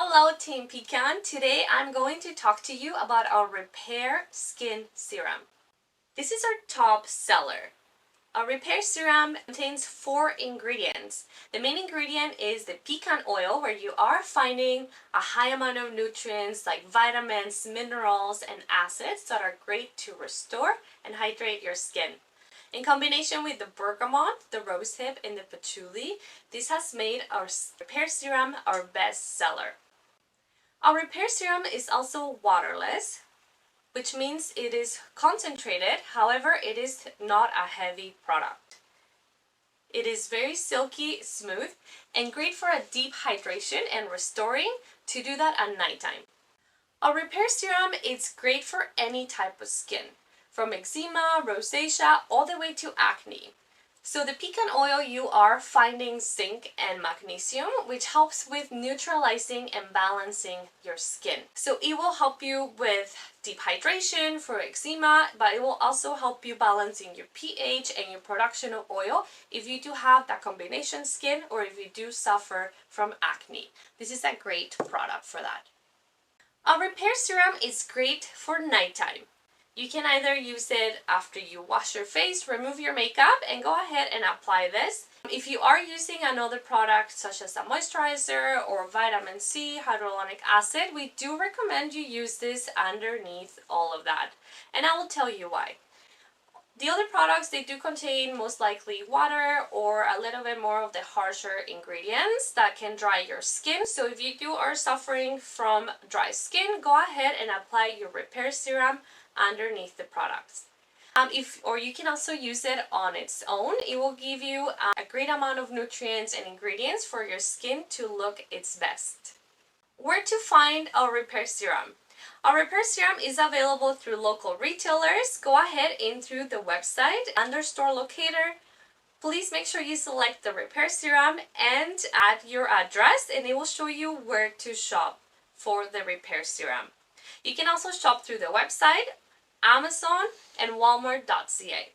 Hello Team Pecan. Today I'm going to talk to you about our Repair Skin Serum. This is our top seller. Our Repair Serum contains 4 ingredients. The main ingredient is the pecan oil, where you are finding a high amount of nutrients like vitamins, minerals, and acids that are great to restore and hydrate your skin. In combination with the bergamot, the rosehip, and the patchouli, this has made our Repair Serum our best seller. Our Repair Serum is also waterless, which means it is concentrated, however it is not a heavy product. It is very silky smooth and great for a deep hydration and restoring, to do that at nighttime. Our Repair Serum is great for any type of skin, from eczema, rosacea, all the way to acne. So the pecan oil, you are finding zinc and magnesium, which helps with neutralizing and balancing your skin. So it will help you with deep hydration for eczema, but it will also help you balancing your pH and your production of oil if you do have that combination skin or if you do suffer from acne. This is a great product for that. Our Repair Serum is great for nighttime. You can either use it after you wash your face, remove your makeup, and go ahead and apply this. If you are using another product such as a moisturizer or vitamin C, hyaluronic acid, we do recommend you use this underneath all of that. And I will tell you why. The other products, they do contain most likely water or a little bit more of the harsher ingredients that can dry your skin. So if you are suffering from dry skin, go ahead and apply your Repair Serum underneath the products. Or you can also use it on its own. It will give you a great amount of nutrients and ingredients for your skin to look its best. Where to find our Repair Serum? Our Repair Serum is available through local retailers. Go ahead in through the website under store locator. Please make sure you select the Repair Serum and add your address, and it will show you where to shop for the Repair Serum. You can also shop through the website, Amazon, and Walmart.ca.